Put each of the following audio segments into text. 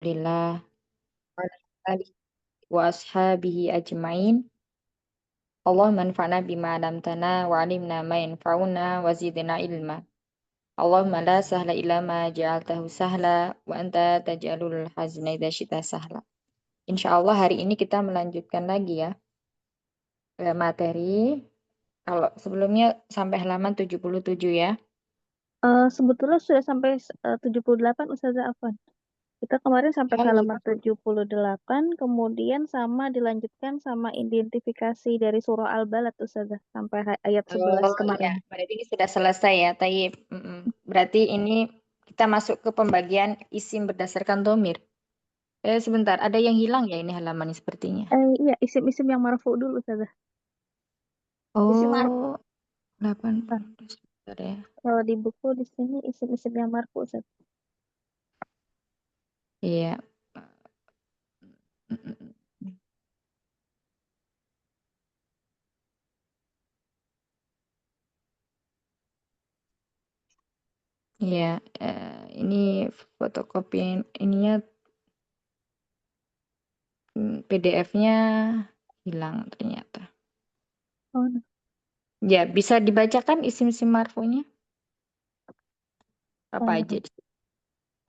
Alhamdulillah wa ala alihi wa ashabihi ajmain. Allahumma anfa'na bima 'allamtana wa 'allimna ma yanfa'una wa zidna ilma. Allahumma la sahla illa ma ja'altahu sahla wa anta taj'alul hazna idza syi'ta sahla. Insyaallah hari ini kita melanjutkan lagi ya materi. Kalau sebelumnya sampai halaman 77 ya. Sebetulnya sudah sampai 78 Ustazah Afwan. Kita kemarin sampai ke Oh halaman gitu. 78, kemudian sama dilanjutkan sama identifikasi dari surah Al-Balad Ustazah sampai ayat 11 Oh iya, kemarin. berarti ini sudah selesai ya, Tayyib. Berarti ini kita masuk ke pembagian isim berdasarkan domir. Sebentar, ada yang hilang ya ini halaman ini sepertinya. Iya, isim-isim yang marfu dulu Ustazah. Isim marfu. Oh, Nah, 80. Sebentar ya. kalau di buku di sini isim-isim yang marfu Ustazah. Iya. Mm, mm, mm. Iya, ini fotokopi ininya PDF-nya hilang ternyata. Oh, nah. Ya, bisa dibacakan isim-isim marfu'nya apa aja?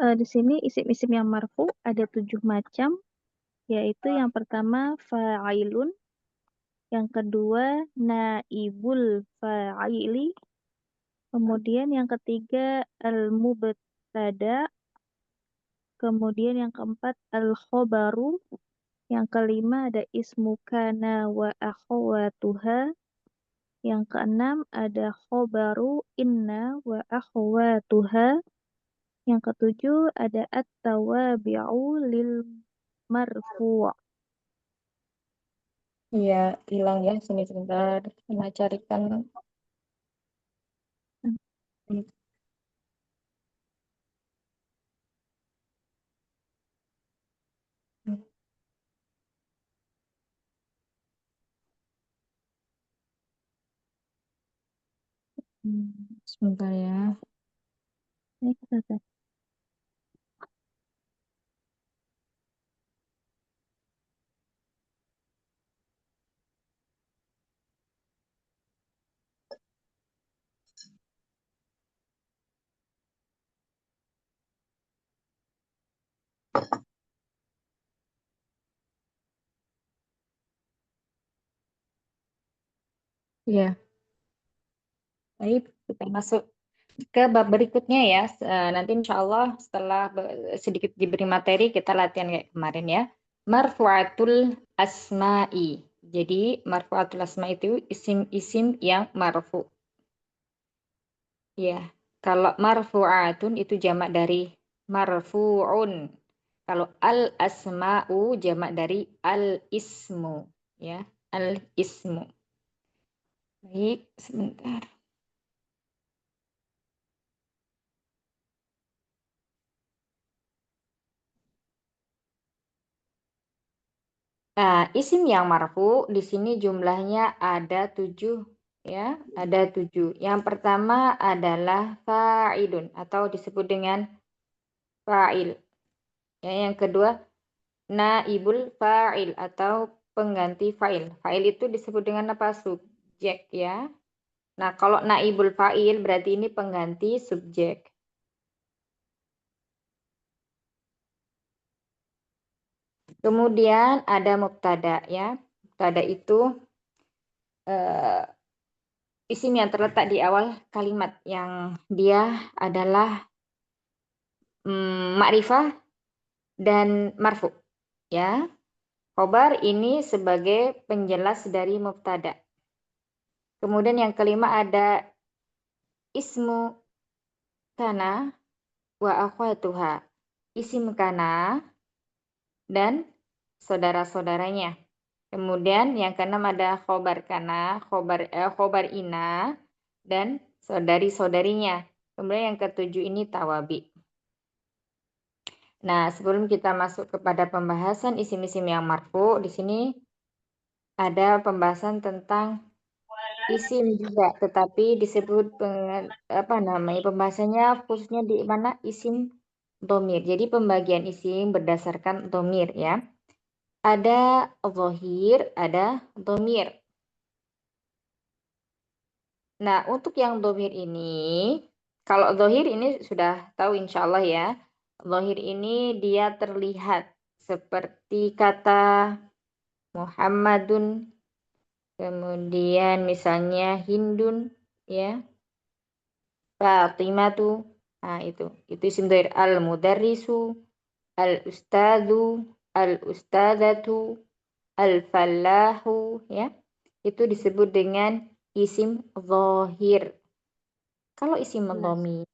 Di sini isim-isim yang marfu ada 7 macam, yaitu yang pertama fa'ilun, yang kedua naibul fa'ili, kemudian yang ketiga al-mubtada, kemudian yang keempat al-khobaru, yang kelima ada ismu kana wa akhwatuha, yang keenam ada khobaru inna wa akhwatuha, yang ketujuh ada at-tawabi'u lil marfu'. Iya, hilang ya sini sebentar. Saya carikan. Sebentar ya. Ini kita Iya, baik kita masuk ke bab berikutnya ya. Nanti insya Allah setelah sedikit diberi materi kita latihan kayak kemarin ya. Marfu'atul asma'i. Jadi marfu'atul asma itu isim-isim yang marfu. Ya, kalau marfu'atun itu jamak dari marfu'un. Kalau al asma'u jamak dari al ismu ya, al ismu. Baik, sebentar. Nah, isim yang marfu di sini jumlahnya ada 7 ya, ada 7. Yang pertama adalah fa'ilun atau disebut dengan fa'il. Ya, yang kedua naibul fa'il atau pengganti fa'il. Fa'il itu disebut dengan apa? Subjek ya. Nah, kalau naibul fa'il berarti ini pengganti subjek. Kemudian ada mubtada ya. Mubtada itu eh, isim yang terletak di awal kalimat yang dia adalah ma'rifah dan marfu ya. Khobar ini sebagai penjelas dari mubtada. Kemudian yang kelima ada ismu kana wa akhwatuha. Isim kana dan saudara-saudaranya. Kemudian yang keenam ada khobar kana, khobar ina dan saudari-saudarinya. Kemudian yang ketujuh ini tawabi. Nah, sebelum kita masuk kepada pembahasan isim-isim yang marfu, di sini ada pembahasan tentang isim juga, tetapi disebut pembahasannya khususnya di mana isim domir. Jadi pembagian isim berdasarkan domir ya. Ada dhohir, ada domir. Nah, untuk yang domir ini, kalau dhohir ini sudah tahu insya Allah ya. Dhohir ini dia terlihat seperti kata Muhammadun, kemudian misalnya Hindun, ya, Fatimatu. Nah, itu isim dhohir. Al-mudarrisu, al-ustadu, al-ustadatu, al-fallahu, ya. Itu disebut dengan isim dhohir. Kalau isim dhamir,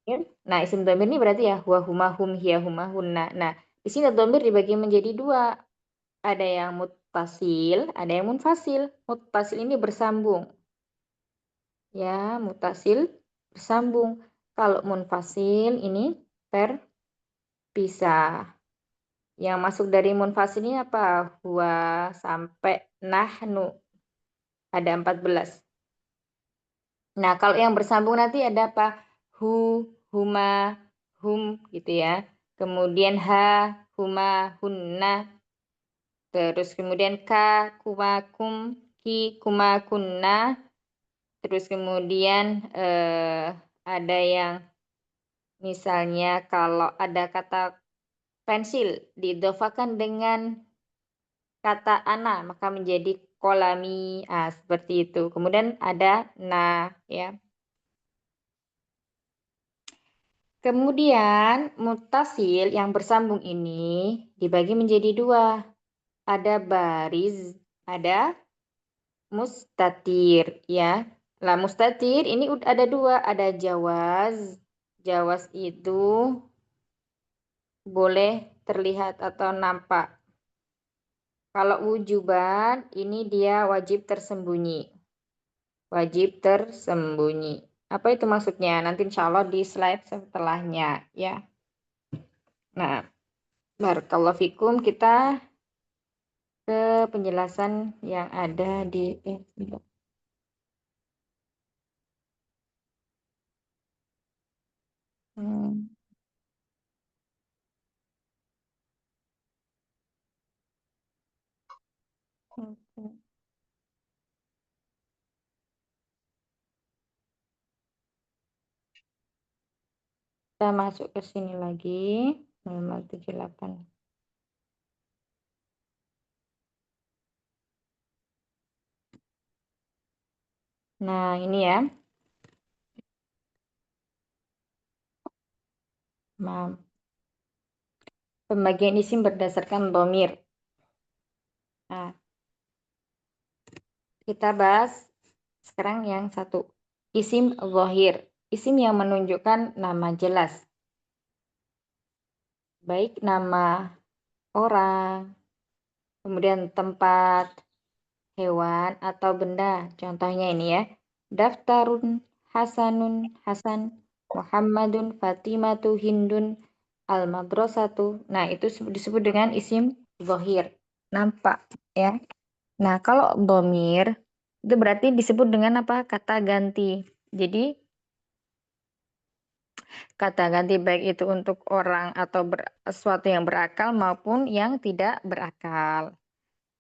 nah isim dhamir ini berarti ya huwa huma hum hiya huma hunna. Nah, di sini dhamir dibagi menjadi dua. Ada yang muttasil, ada yang munfasil. Muttasil ini bersambung. Ya, muttasil bersambung. Kalau munfasil ini terpisah. Yang masuk dari munfasil ini apa? Huwa sampai nahnu. Ada 14. Nah, kalau yang bersambung nanti ada apa? Hu, huma, hum gitu ya. Kemudian ha, huma, hunna. Terus kemudian ka, kuma, kum, ki, kuma, kunna. Terus kemudian ada yang misalnya kalau ada kata pensil diidofakan dengan kata ana maka menjadi kolami. Seperti itu. Kemudian ada na ya. Kemudian muttasil yang bersambung ini dibagi menjadi dua. Ada bariz, ada mustatir ya. Lah mustatir ini ada dua, ada jawaz. Jawaz itu boleh terlihat atau nampak. Kalau wujuban ini dia wajib tersembunyi. Wajib tersembunyi. Apa itu maksudnya? Nanti insya Allah di slide setelahnya ya. Nah, barakallahu fikum, kita ke penjelasan yang ada di kita masuk ke sini lagi, halaman 78. Nah, ini ya. Maaf. Pembagian isim berdasarkan dhamir. Nah, kita bahas sekarang yang satu. Isim dhahir. Isim yang menunjukkan nama jelas. Baik nama orang, kemudian tempat, hewan, atau benda. Contohnya ini ya. Daftarun, Hasanun, Hasan, Muhammadun, Fatimatu, Hindun, Al-Madrasatu. Nah, itu disebut dengan isim dhahir. Nampak ya. Nah, kalau dhamir itu berarti disebut dengan apa? Kata ganti. Jadi, kata ganti baik itu untuk orang atau sesuatu yang berakal maupun yang tidak berakal.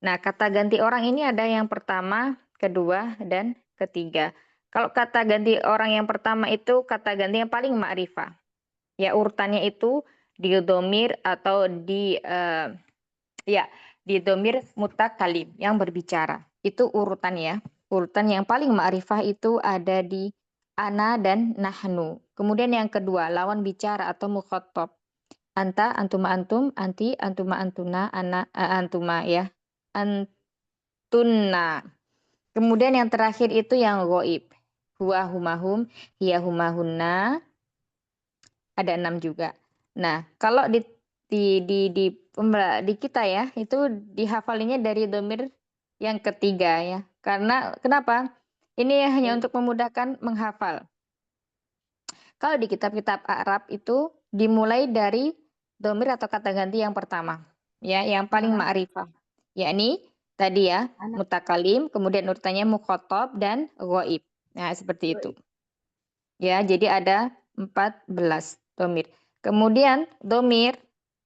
Nah, kata ganti orang ini ada yang pertama, kedua, dan ketiga. Kalau kata ganti orang yang pertama itu kata ganti yang paling ma'rifah. Ya, urutannya itu di dhamir atau di dhamir mutakalim yang berbicara. Itu urutan ya. Urutan yang paling ma'rifah itu ada di ana dan nahnu. Kemudian yang kedua, lawan bicara atau mukhatab. Anta, antuma antum, anti, antuma antuna, ana, antuma ya. Antunna. Kemudian yang terakhir itu yang ghaib. Huwa humahum, hiya humahunna. Ada 6 juga. Nah, kalau di kita ya, itu dihafalinya dari dhamir yang ketiga ya. Karena kenapa? Ini hanya untuk memudahkan menghafal. Kalau di kitab-kitab Arab itu dimulai dari dhamir atau kata ganti yang pertama. Ya, yang paling ma'rifah. Yakni tadi ya, mutakalim, kemudian urutannya mukhatab dan ghaib. Nah, seperti itu. Ya, jadi ada 14 dhamir. Kemudian domir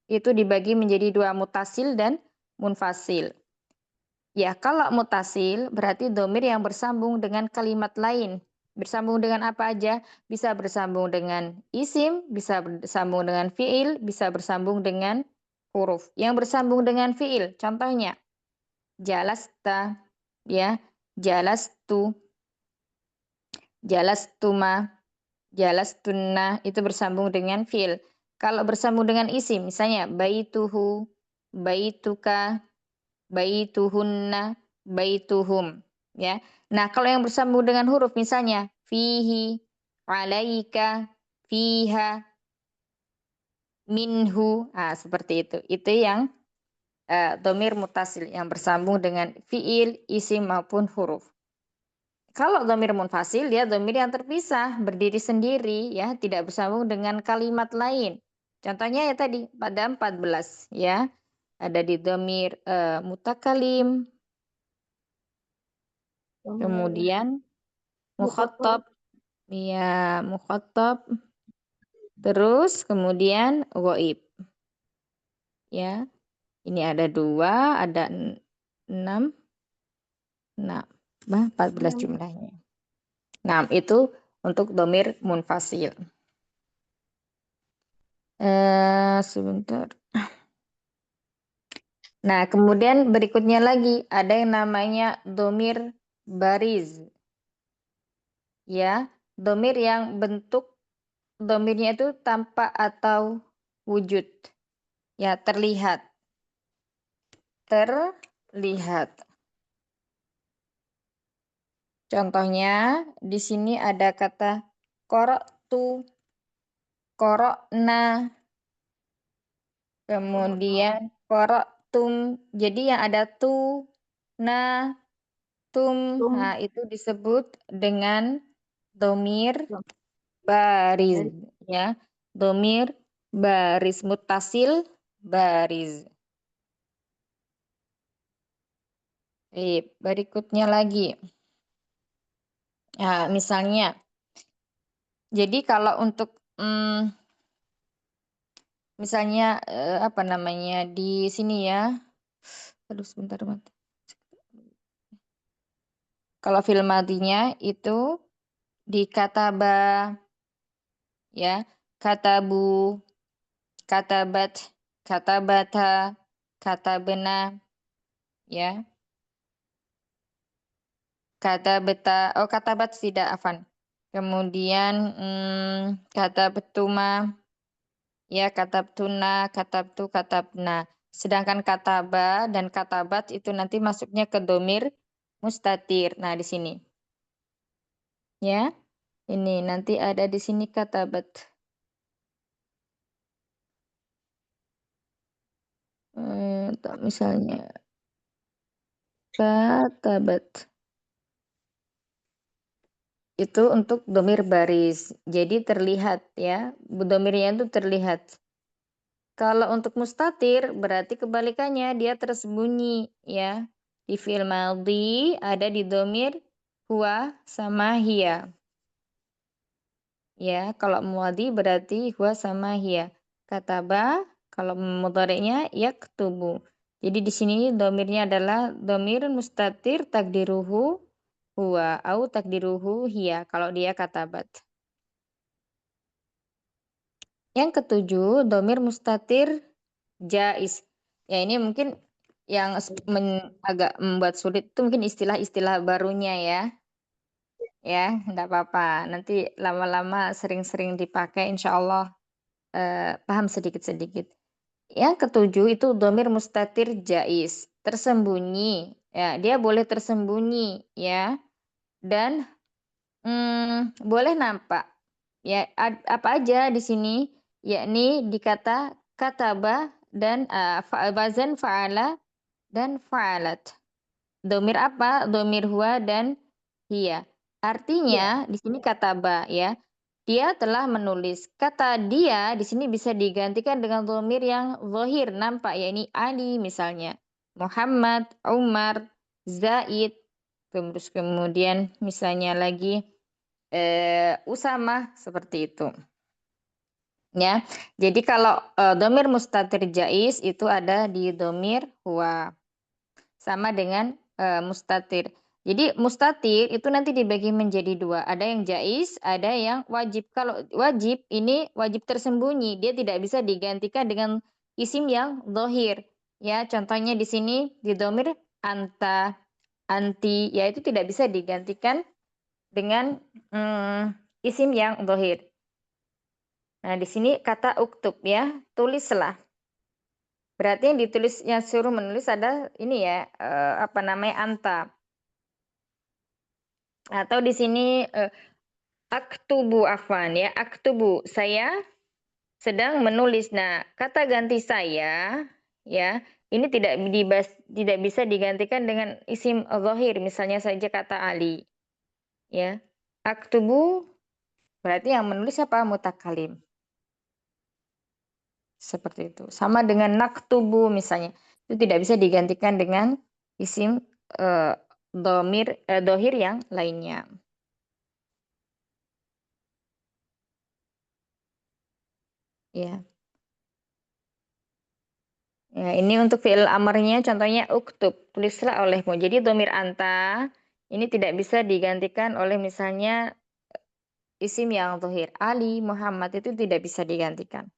itu dibagi menjadi dua, mutasil dan munfasil. Ya, kalau mutasil berarti domir yang bersambung dengan kalimat lain. Bersambung dengan apa aja? Bisa bersambung dengan isim, bisa bersambung dengan fiil, bisa bersambung dengan huruf. Yang bersambung dengan fiil, contohnya jalasta, ya, jalastu, jalastuma, jalastuna, itu bersambung dengan fiil. Kalau bersambung dengan isim, misalnya baituhu, baituka, baituhunna, baituhum, ya. Nah, kalau yang bersambung dengan huruf misalnya fihi, alaika, fiha, minhu, seperti itu. Itu yang domir mutasil yang bersambung dengan fiil, isim maupun huruf. Kalau domir munfasil dia domir yang terpisah, berdiri sendiri, ya, tidak bersambung dengan kalimat lain. Contohnya ya tadi pada 14, ya. Ada di domir mutakalim, kemudian Mukhatab. mukhatab, ya, mukhatab, terus kemudian ghaib, ya. Ini ada 2, ada 6, nah, 14 jumlahnya. Nah, itu untuk domir munfasil. Sebentar. Nah, kemudian berikutnya lagi ada yang namanya domir bariz. Ya, domir yang bentuk domirnya itu tampak atau wujud. Ya, terlihat. Terlihat. Contohnya di sini ada kata qara'tu, qara'na, kemudian qara'tum. Jadi yang ada tu, na, tum, nah itu disebut dengan domir bariz, ya. Domir baris mutasil bariz. Berikutnya lagi. Nah, misalnya, jadi kalau untuk misalnya apa namanya di sini ya. Aduh, sebentar, Mat. Kalau film madinya itu di kataba, ya, katabu, katabat, katabata, katabena, ya. Katabat tidak, afan. Kemudian katabtuma, ya, katabtuna, katabtu, katabna. Sedangkan kataba dan katabat itu nanti masuknya ke domir mustatir. Nah, di sini. Ya. Ini nanti ada di sini katabat. Misalnya katabat. Itu untuk domir baris. Jadi terlihat, ya. Domirnya itu terlihat. Kalau untuk mustatir berarti kebalikannya, dia tersembunyi, ya. Di fi'il madhi ada di domir huwa sama hiya. Ya, kalau madhi berarti huwa sama hiya. Kataba, kalau mudhari'nya yaktubu. Jadi di sini domirnya adalah domir mustatir takdiruhu huwa au takdiruhu hiya kalau dia katabat. Yang ketujuh, domir mustatir jais. Ya, ini mungkin yang agak membuat sulit itu mungkin istilah-istilah barunya, ya. Ya, enggak apa-apa. Nanti lama-lama sering-sering dipakai, insya Allah paham sedikit-sedikit. Yang ketujuh itu domir mustatir jais, tersembunyi. Ya, dia boleh tersembunyi, ya. Dan boleh nampak. Ya, apa aja di sini, yakni di kata kataba dan wazan fa'ala dan fa'alat. Domir apa? Domir huwa dan hiya. Artinya di sini kataba, ya. Dia telah menulis. Kata dia di sini bisa digantikan dengan domir yang zahir, nampak, yakni Ali misalnya. Muhammad, Umar, Zaid. Terus kemudian misalnya lagi Usama, seperti itu. Ya. Jadi kalau domir mustatir jais itu ada di domir huwa. Sama dengan mustatir. Jadi mustatir itu nanti dibagi menjadi dua. Ada yang jais, ada yang wajib. Kalau wajib ini wajib tersembunyi. Dia tidak bisa digantikan dengan isim yang dohir. Ya, contohnya di sini di domir anta, anti. Ya itu tidak bisa digantikan dengan isim yang dohir. Nah di sini kata uktub ya, tulislah. Berarti yang ditulisnya suruh menulis ada ini ya, apa namanya anta. Atau di sini aktubu afwan ya, aktubu saya sedang menulis. Nah, kata ganti saya ya, ini tidak bisa digantikan dengan isim zahir, misalnya saja kata Ali ya. Aktubu berarti yang menulis apa? Mutakalim. Seperti itu. Sama dengan naktubu misalnya. Itu tidak bisa digantikan dengan isim dohir yang lainnya. Ya. Ya, ini untuk fi'il amarnya contohnya uktub, tulislah olehmu. Jadi domir anta ini tidak bisa digantikan oleh misalnya isim yang zahir. Ali, Muhammad itu tidak bisa digantikan.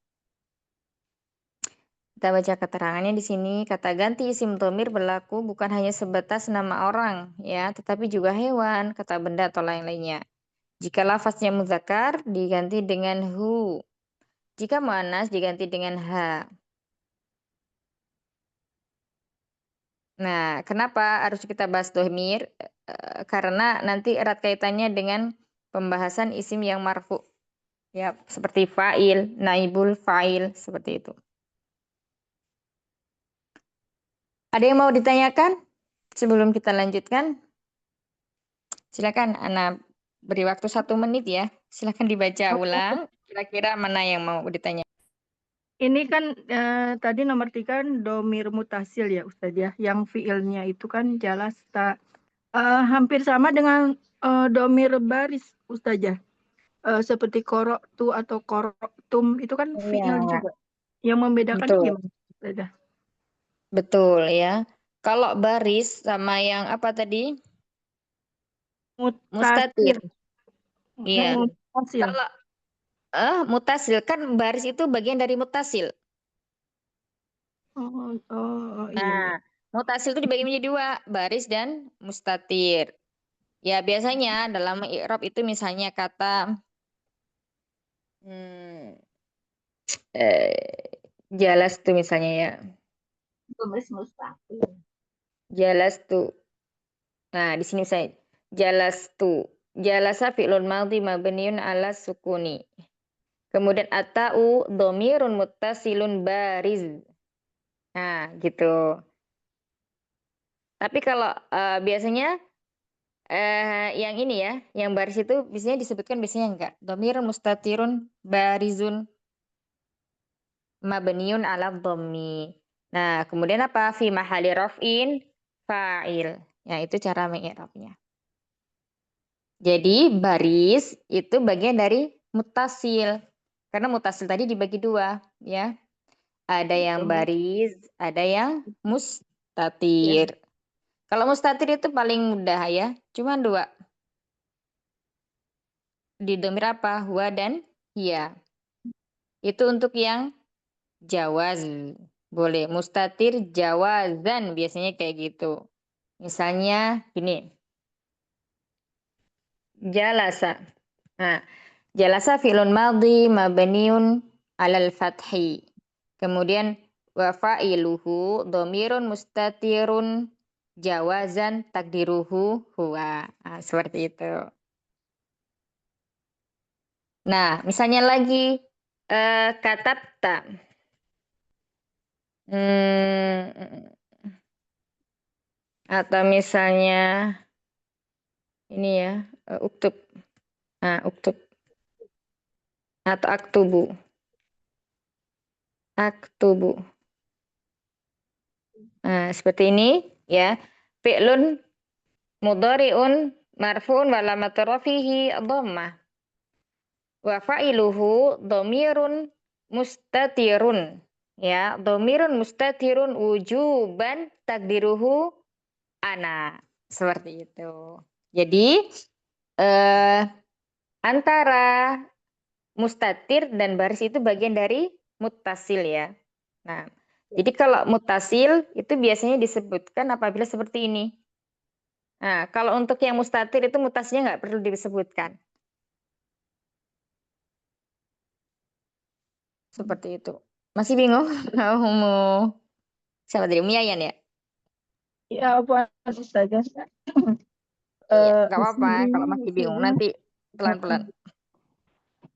Kita baca keterangannya di sini. Kata ganti isim domir berlaku bukan hanya sebatas nama orang, ya, tetapi juga hewan, kata benda atau lain-lainnya. Jika lafaznya muzakkar diganti dengan hu. Jika muannas diganti dengan ha. Nah, kenapa harus kita bahas domir? Karena nanti erat kaitannya dengan pembahasan isim yang marfu. Ya, seperti fa'il, naibul fa'il, seperti itu. Ada yang mau ditanyakan sebelum kita lanjutkan? Silakan, Ana beri waktu 1 menit ya. Silakan dibaca ulang. Kira-kira mana yang mau ditanya? Ini kan tadi nomor 3 kan domir mutasil ya Ustaz ya. Yang fiilnya itu kan jalasta. Hampir sama dengan domir baris Ustaz ya. Seperti koroktu atau koroktum itu kan fiil Iya, juga. Yang membedakannya betul. gimana Ustaz? Betul ya. Kalau baris sama yang apa tadi? Mustatir. Mutasil. Iya. Mutasil. Kalau mutasil kan baris itu bagian dari mutasil. Iya iya. Nah, mutasil itu dibagi menjadi dua, baris dan mustatir. Ya, biasanya dalam i'rab itu misalnya kata hmm, jalas tuh misalnya ya. Tulis mustaqil. Jalas tuh. Nah, di sini saya jalas tuh. Jalasa fi'lun madhi mabniun ala sukuni. Kemudian atau domirun muttasilun bariz. Nah, gitu. Tapi kalau biasanya yang ini ya, yang baris itu biasanya disebutkan biasanya enggak. Dhamirun mustatirun barizun mabniun ala dhammi. Nah, kemudian apa? Fi mahali raf'in fa'il. Ya, itu cara mengi'rabnya. Jadi baris itu bagian dari mutasil. Karena mutasil tadi dibagi dua, ya. Ada yang baris, ada yang Ya. mustatir. Kalau mustatir itu paling mudah ya, cuma dua. Di domir apa? Huwa dan hiya. Itu untuk yang jawaz. Boleh. Mustatir jawazan. Biasanya kayak gitu. Misalnya gini. Jalasa. Nah, jalasa fi'lun madhi mabniun alal fathi. Kemudian wa fa'iluhu domirun mustatirun jawazan takdiruhu huwa. Nah, seperti itu. Nah, misalnya lagi katabta. Atau misalnya ini ya, uktub. Nah, uktub atau aktubu. Aktubu. Nah, seperti ini ya. Fi'lun mudhari'un marfu'un wa alamatu rafihi dhammah. Wa fa'iluhu dhamirun mustatirun. Ya, domirun mustatirun wujuban takdiruhu ana. Seperti itu. Jadi antara mustatir dan baris itu bagian dari muttasil ya. Nah, jadi kalau muttasil itu biasanya disebutkan apabila seperti ini. Nah, kalau untuk yang mustatir itu mutasinya nggak perlu disebutkan. Seperti itu. Masih bingung? Mau siapa tadi? Miayan ya? Ya, apa saja. Iya, Eh, nggak apa-apa kalau masih bingung. Nanti pelan-pelan.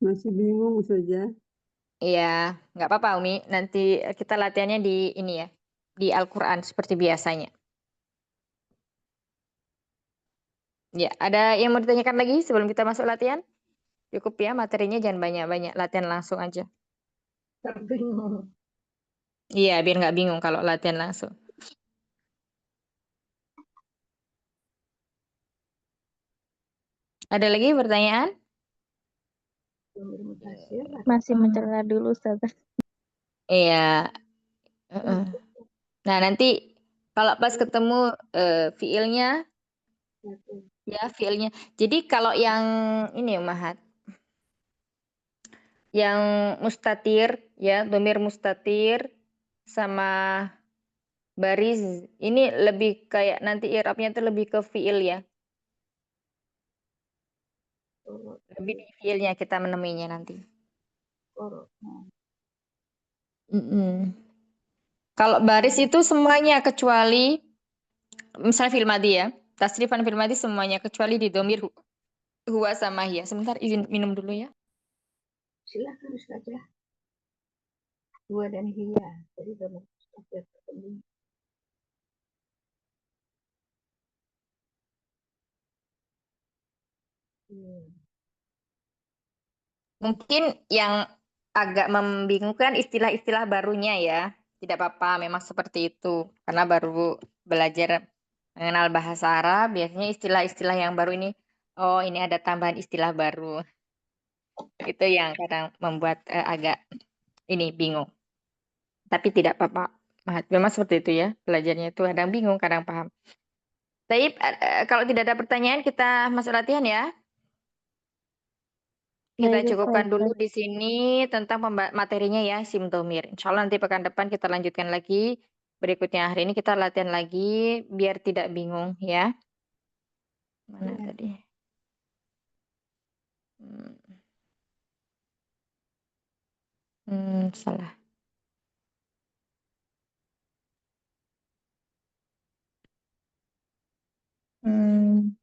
Masih bingung saja. Iya, nggak apa-apa Umi. Nanti kita latihannya di ini ya, di Al-Quran seperti biasanya. Ya, ada yang mau ditanyakan lagi sebelum kita masuk latihan? Cukup ya, materinya jangan banyak-banyak. Latihan langsung aja. bingung. Iya, biar nggak bingung kalau latihan langsung. Ada lagi pertanyaan? Masih mencerna dulu, Ustazah. Iya. Heeh. Nah, nanti kalau pas ketemu fiilnya, ya fiilnya. Jadi kalau yang ini Mahat, yang mustatir, ya, domir mustatir sama baris, ini lebih kayak nanti i'rabnya itu lebih ke fiil ya. Lebih di fiilnya kita menemuinya nanti. Mm-mm. Kalau baris itu semuanya kecuali misalnya fil madhi ya. Tasrifan fil madhi semuanya kecuali di domir huwa sama hiya. Sebentar izin minum dulu ya. Silakan Ustazah. Dua dan Hia. Jadi udah ketemu. Mungkin yang agak membingungkan istilah-istilah barunya ya. Tidak apa-apa, memang seperti itu. Karena baru belajar mengenal bahasa Arab, biasanya istilah-istilah yang baru ini, oh ini ada tambahan istilah baru. Itu yang kadang membuat agak ini bingung. Tapi tidak apa-apa. Memang seperti itu ya. Belajarnya itu kadang bingung, kadang paham. Taib, kalau tidak ada pertanyaan, kita masuk latihan ya. Kita Baik, cukupkan Ustazah. dulu di sini tentang materinya ya, Simtomir. Insya Allah nanti pekan depan kita lanjutkan lagi. Berikutnya hari ini kita latihan lagi biar tidak bingung ya. Mana tadi? Salah. Hmm.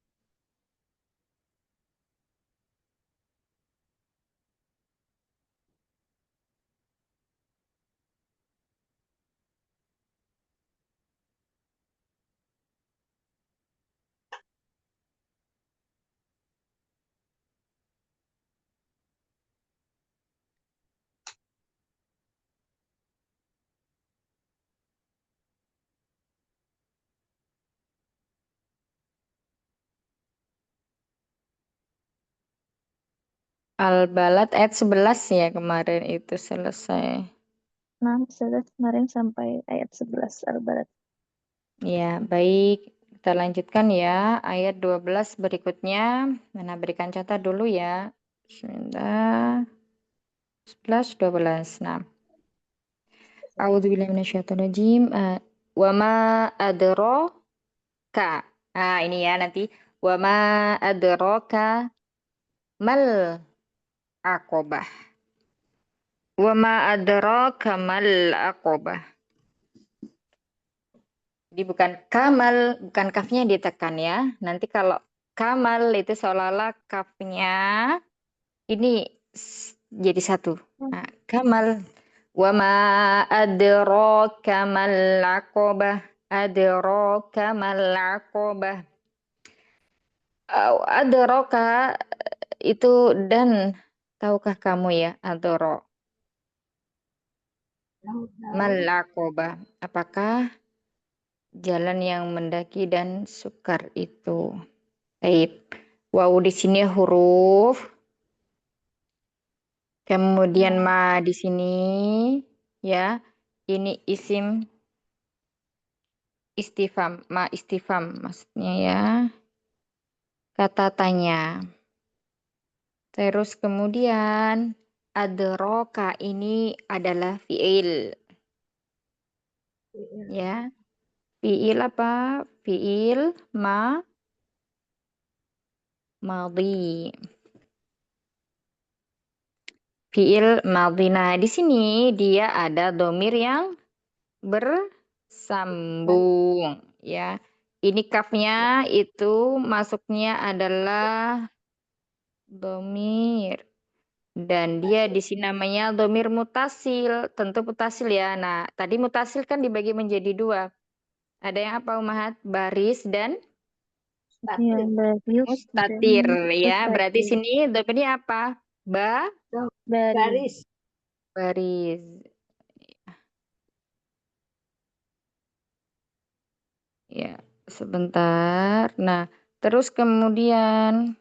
Al-Balad ayat 11 ya kemarin itu selesai. Nah, Ustazah kemarin sampai ayat 11 Al-Balad. Ya, baik. Kita lanjutkan ya. Ayat 12 berikutnya. Mana berikan contoh dulu ya. Bismillah. 11, 12. Nah. A'udzubillahi minasyaitonirrajim. Wa ma adraka. Nah, ini ya nanti. Wa ma adraka mal aqobah. Wa ma adraka mal aqobah. Jadi bukan kamal, bukan kafnya ditekan ya. Nanti kalau kamal itu seolah-olah kafnya ini jadi satu. Nah, kamal. Wa ma adraka mal aqobah. Adraka mal aqobah. Adraka itu dan tahukah kamu ya adoro mal aqobah. Apakah jalan yang mendaki dan sukar itu? Baik. Wow, di sini huruf Kemudian ma di sini ya. Ini isim istifham, ma istifham maksudnya ya. Kata tanya. Terus kemudian adroka ini adalah fiil ya. Fiil apa? Fiil madhi. Fiil madhi. Nah, di sini dia ada domir yang bersambung ya. Ini kafnya itu masuknya adalah domir. Dan dia di sini namanya domir mutasil. Tentu mutasil ya. Nah, tadi mutasil kan dibagi menjadi dua. Ada yang apa Umahat? Baris dan Ya, baris mustatir dan ya. Berarti mustatir. sini domirnya apa? Baris. Baris. Ya, sebentar. Nah, terus kemudian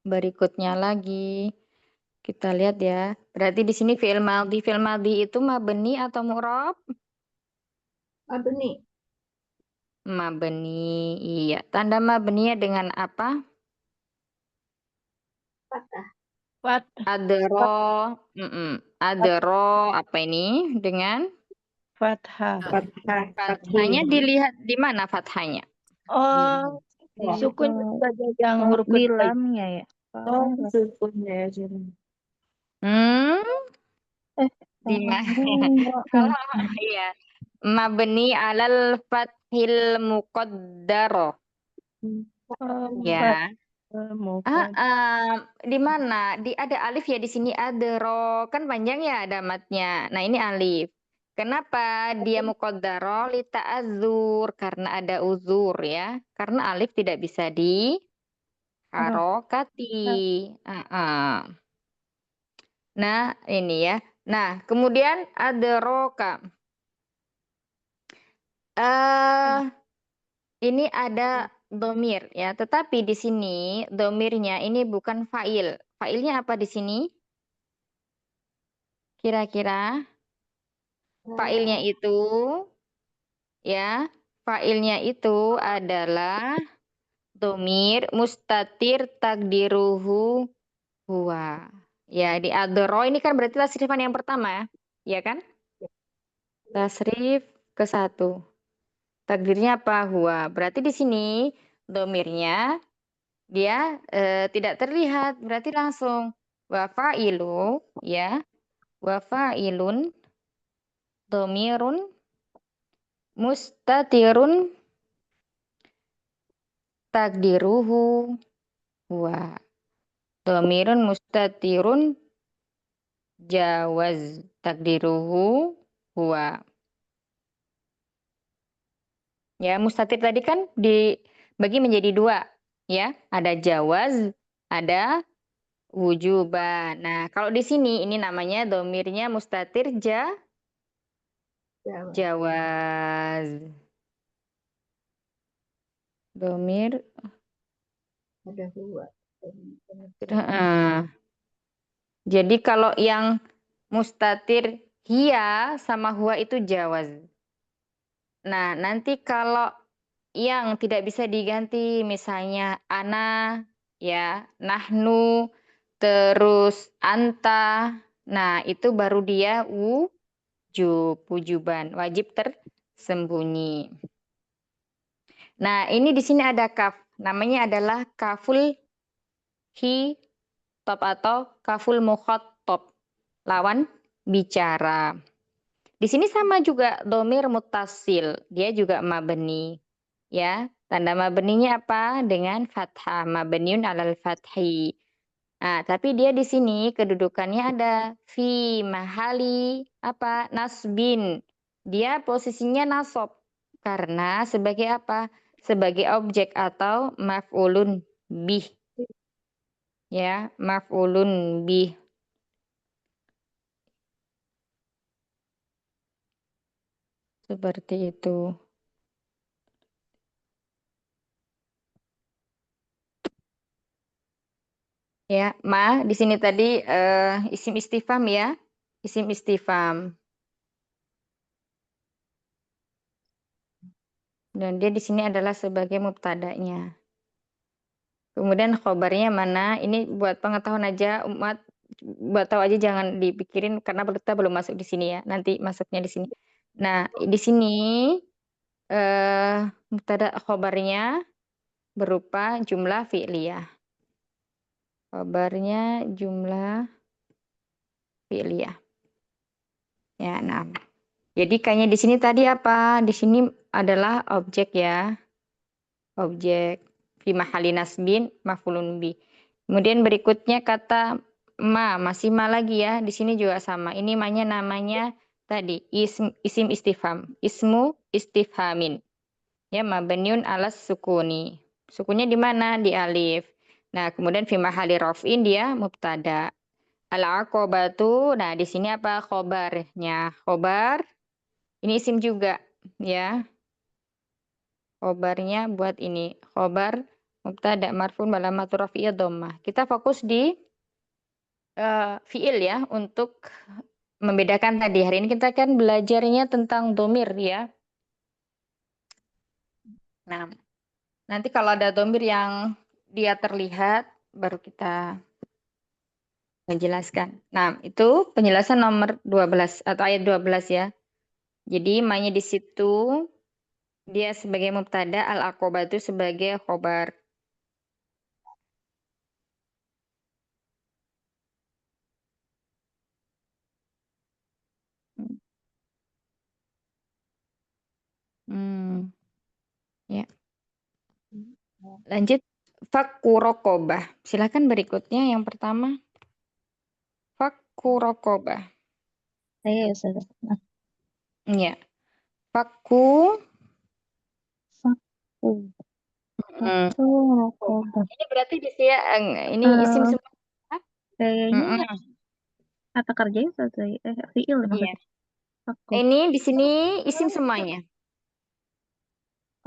berikutnya lagi kita lihat ya. Berarti di sini fi'il madhi. Fi'il madhi itu mabni atau mu'rab? Mabni. Mabni. Iya. Tanda mabninya dengan apa? Fat, Adro. Adro apa ini? Dengan fathah. fathahnya dilihat di mana fathahnya? Oh, sukun saja yang Oh, huruf di kedua. lamnya ya. Oh, sukunnya ya. Hmm, Eh, di mana? oh, Kalau iya. Mabni alal fathil muqaddaro. Oh, fat, Ya. mufrad. Di mana? Ada alif ya di sini ada ro kan panjang ya ada matnya. Nah ini alif. Kenapa dia muqaddaro li ta'adzur karena ada uzur ya. Karena alif tidak bisa di oh, harokati. Nah ini ya. Nah kemudian ada roka. Eh ini ada domir ya. Tetapi di sini domirnya ini bukan fa'il. Fa'ilnya apa di sini? Kira-kira failnya itu ya, failnya itu adalah domir mustatir takdiruhu huwa. Ya, di adro ini kan berarti tasrifan yang pertama ya kan? Tasrif ke satu. Takdirnya apa? Huwa. Berarti di sini domirnya dia tidak terlihat, berarti langsung wa fa'ilu ya, wa fa'ilun domirun mustatirun takdiruhu huwa. Domirun mustatirun jawaz takdiruhu huwa. Ya, mustatir tadi kan dibagi menjadi dua. Ya, ada jawaz, ada wujuban. Nah, kalau di sini ini namanya domirnya mustatir jawaz. Domir. Heeh. Jadi kalau yang mustatir hia sama huwa itu jawaz. Nah, nanti kalau yang tidak bisa diganti misalnya ana ya, nahnu, terus anta. Nah, itu baru dia wujuban, wajib tersembunyi. Nah, ini di sini ada kaf. Namanya adalah kaful top atau kaful mukhatab. Lawan bicara. Di sini sama juga domir mutasil. Dia juga mabni. Ya, tanda mabninya apa? Dengan fathah. Mabniun alal fathi. Nah, tapi dia di sini kedudukannya ada fi mahali apa? Nasbin. Dia posisinya nasob. Karena sebagai apa? Sebagai objek atau maf'ulun bih. Ya, maf'ulun bih. Seperti itu. Ya, ma di sini tadi isim istifham ya. Isim istifham. Dan dia di sini adalah sebagai mubtada'nya. Kemudian khobarnya mana? Ini buat pengetahuan aja umat, buat tahu aja jangan dipikirin karena kita belum masuk di sini ya. Nanti masuknya di sini. Nah, di sini mubtada khobarnya berupa jumlah fi'liyah. Khobarnya jumlah fi'liyah. Ya, nah. Jadi kayaknya di sini tadi apa? Di sini adalah objek ya. Objek fi mahali nasbin maf'ulun bi. Kemudian berikutnya kata masih ma lagi ya. Di sini juga sama. Ini namanya tadi isim istifham. Ismu istifhamin. Ya, mabniun alas sukuni. Sukunnya di mana? Di alif. Nah, kemudian fi mahali raf'in dia mubtada. Al-aqobatu. Nah, di sini apa khobarnya? Khobar. Ini isim juga ya. Khobarnya buat ini. Khobar mubtada marfun balamatu rafiyah dhammah. Kita fokus di fiil ya untuk membedakan tadi. Hari ini kita kan belajarnya tentang domir ya. Nah, nanti kalau ada domir yang dia terlihat baru kita menjelaskan. Nah, itu penjelasan nomor 12 atau ayat 12 ya. Jadi mainnya di situ dia sebagai mubtada, al-aqobatu sebagai khobar. Ya. Lanjut fakku rokobah. Silakan berikutnya yang pertama. Fakku rokobah. Saya ya Ustazah. Nah, Ya. Fakku. Fakku. Hmm. Fakku rokobah. Ini berarti di sini ini isim Eh, semua. Kayaknya kata kerja ya Ustazah. Fiil Iya. maksudnya. Fakku. Ini di sini isim semuanya.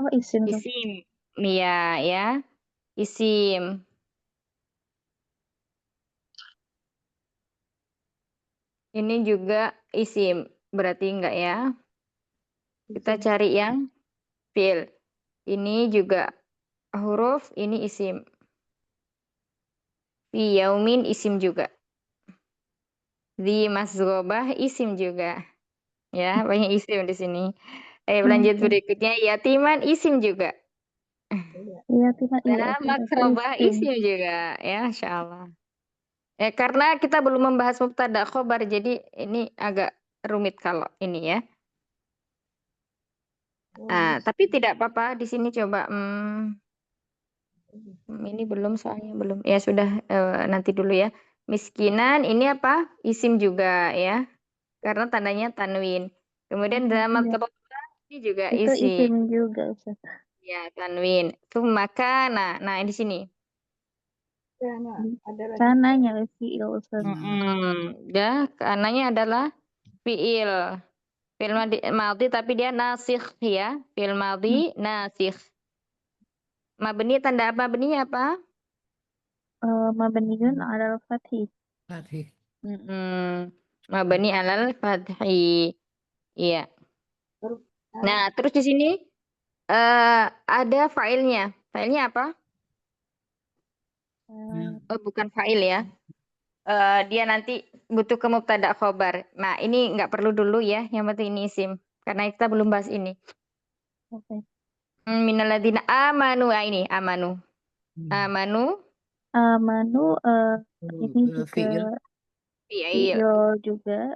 Oh, isim tuh. Isim. Iya, ya. Isim. Ini juga isim. Berarti enggak ya? Kita cari yang fiil. Ini juga huruf, ini isim. Fi yaumin isim juga. Di masgobah isim juga. Ya, banyak isim di sini. Ayo lanjut Oke. berikutnya. Yatiman isim juga. Iya, tidak. Iya, Nah, Ustazah. makrobah Isim. isim juga. Ya, Insya Allah. Karena kita belum membahas mubtada khobar, jadi ini agak rumit kalau ini ya. Nah, tapi tidak apa-apa. Di sini coba. Ini belum soalnya belum. Ya sudah nanti dulu ya. Miskinan ini apa? Isim juga ya. Karena tandanya tanwin. Kemudian dalam Iya. ini juga Itu isim. isim juga Ustazah. Ya, tanwin. Maka nah di sini. Sananya fiil Ustazah. Ya, karenanya adalah fiil. Fiil madhi tapi dia nasikh ya. Fiil madhi nasikh. Mabni tanda apa? Mabni apa? Mabniun alal fathi. Mabni alal fathi. Iya. Nah, terus di sini ada failnya. Failnya apa? Oh, bukan fail ya. Dia nanti butuh ke mubtada khobar. Nah, ini nggak perlu dulu ya. Yang penting ini isim. Karena kita belum bahas ini. Oke. Minaladina amanu. Ini amanu. Amanu. Amanu ini juga Fiil. fiil juga.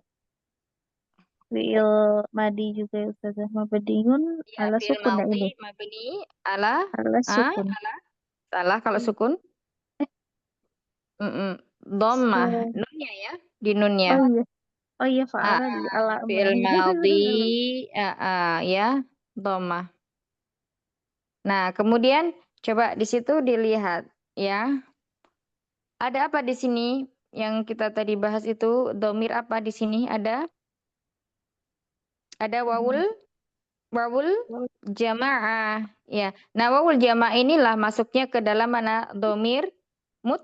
Fiil madi juga ya Ustazah. Mabniun Ya, ala fiil sukun ya madhi ini. mabni ala. Ala sukun. Salah kalau sukun. Dhammah. So, Nunnya ya. Di nunnya. oh iya. Oh iya, Ah, fa'ala di ala fiil amani. madhi. Ya. Dhammah. Nah, kemudian coba di situ dilihat ya. Ada apa di sini yang kita tadi bahas itu domir apa di sini ada wawul jamaah ya. Nah, wawul jamaah inilah masuknya ke dalam mana domir mut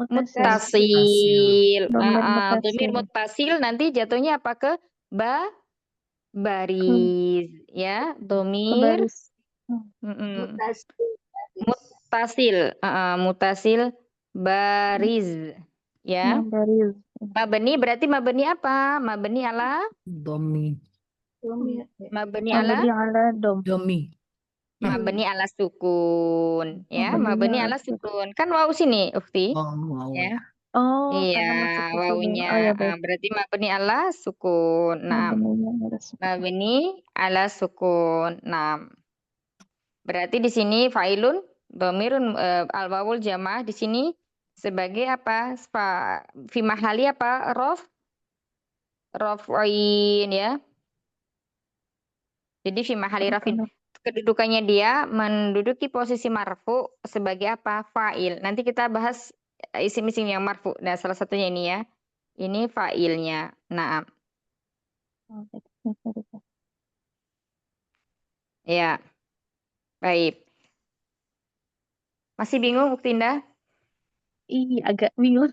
Muttasil. Domir Domir mutasil. muttasil nanti jatuhnya apa ke baris ya. Domir Kebaris. muttasil. Muttasil baris ya. Baris. Mabni berarti mabni apa? Mabni ala Domi. mabni ala Mabni ala dom. Domi. mabni ala sukun ya. Mabni Mabni ala ala sukun. Kan waw sini, Ukti. Oh, wow. Ya. Oh, Iya, karena masuk ke sini. wawunya. Oh ya baik. Berarti mabni ala sukun. Nah, Mabninya ala sukun. mabni ala sukun. Nah, berarti di sini fa'ilun dhamirun al-wawul jamaah di sini sebagai apa? Fi mahali apa? Raf'in ya. Jadi fi mahali rafin. Kedudukannya dia menduduki posisi marfu sebagai apa? Fa'il. Nanti kita bahas isim-isim yang marfu. Nah, salah satunya ini ya. Ini fa'ilnya. Nah, Oh, baik. ya. Baik. Masih bingung, Uktinda? Ih, agak bingung.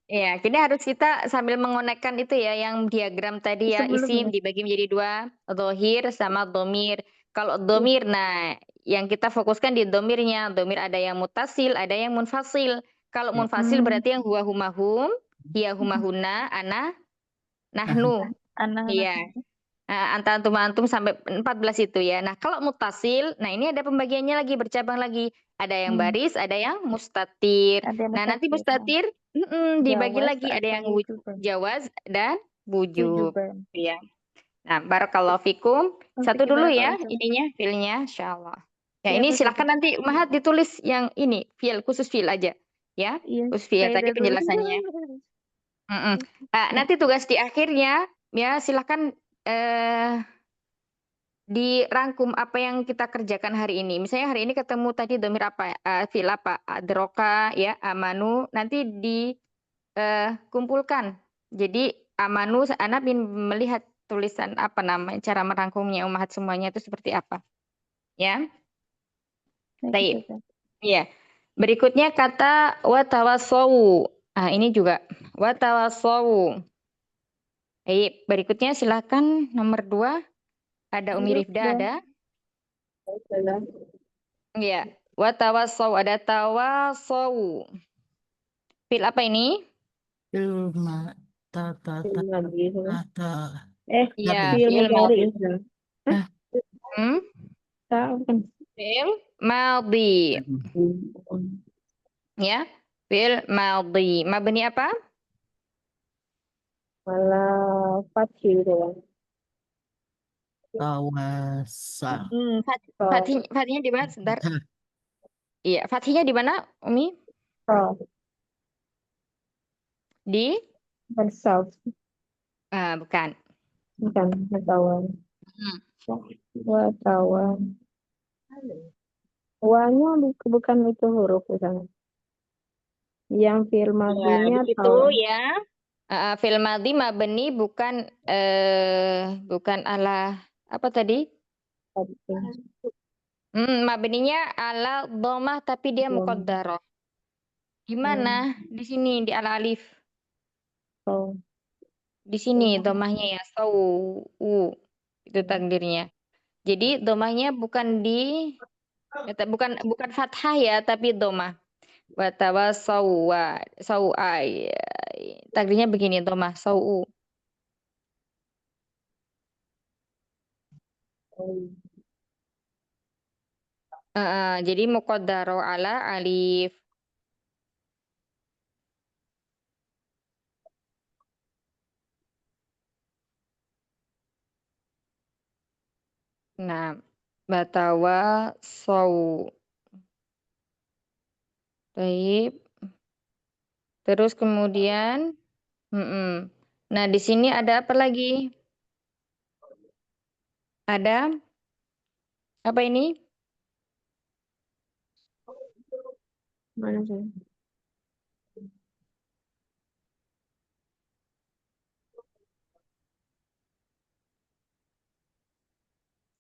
Ya, kita harus kita sambil mengonekkan itu ya, yang diagram tadi ya, isim Sebelumnya. dibagi menjadi dua, dhohir sama domir. Kalau domir, nah, yang kita fokuskan di domirnya. Domir ada yang mutasil, ada yang munfasil. Kalau munfasil berarti yang huwa humahum, hiya humahuna, ana, nahnu. Anak-anak. Iya. Antara antum sampai 14 itu ya. Nah, kalau mutasil, nah ini ada pembagiannya lagi, bercabang lagi. Ada yang baris, ada yang mustatir. Ada yang Nah, nanti mustatir, mustatir dibagi Jawaz lagi. Ada yang atau wujuban. jawaz dan wujub. Wujuban. Ya. Nah, barakallahu fikum. Satu Oke, dulu ya barakallahu fikum. ininya, filnya, insyaallah. Ya, Siap, ini Ustazah. silahkan nanti Mahat ditulis yang ini, fil, khusus fil aja. Ya, Iya, khusus fil. saya Tadi udah tulis. penjelasannya. Nanti tugas di akhirnya, ya silahkan dirangkum apa yang kita kerjakan hari ini. Misalnya hari ini ketemu tadi domir apa, fil apa, adroka, ya, amanu, nanti dikumpulkan. Jadi amanu, Ana melihat tulisan apa namanya, cara merangkumnya umat semuanya itu seperti apa. Ya, baik. Iya. Berikutnya kata watawassawu. Ini juga watawassawu. Baik, berikutnya silakan nomor 2. Ada Umi Rifda, ada? Iya. Watawassaw, ada tawassaw. Fil apa ini? Filma tata Iya, fil fil mudhari. madhi. Tahu kan? Fil madhi. Ya. Fil madhi. Mabni apa? Malah fathih gitu ya. Tawasa. Fathihnya di mana? Sebentar. Iya, fathihnya di mana, Umi? Di? South. Bukan. Bukan, wartawan. Wartawan. Wanya bukan itu huruf misalnya. Yang fil madinya Begitu tahu. ya. Fil madhi mabni bukan bukan ala apa tadi? Mabninya ala dhammah tapi dia muqaddarah. Gimana? Di sini di ala alif. Oh. Di sini dhammahnya ya sawu. Itu takdirnya. Jadi dhammahnya bukan di bukan fathah ya tapi dhammah. Wa tawassawa sawa. Takdirnya begini dhammah sawu. Jadi muqaddarah ala alif. Nah, batawa saw. Baik. Terus kemudian, nah di sini ada apa lagi? Ada apa ini? Mana sih?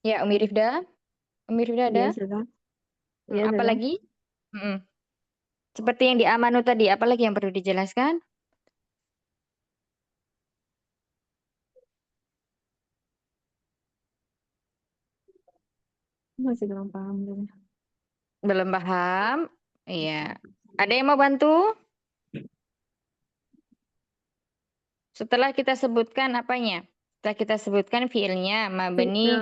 Ya, Umi Rifda. Umi Rifda ada? Iya, sudah. Iya, Apa sudah. lagi? Seperti yang di amanu tadi, apalagi yang perlu dijelaskan? Masih belum paham. Belum paham? Iya. Ada yang mau bantu? Setelah kita sebutkan apanya? Setelah kita sebutkan fiilnya, mabni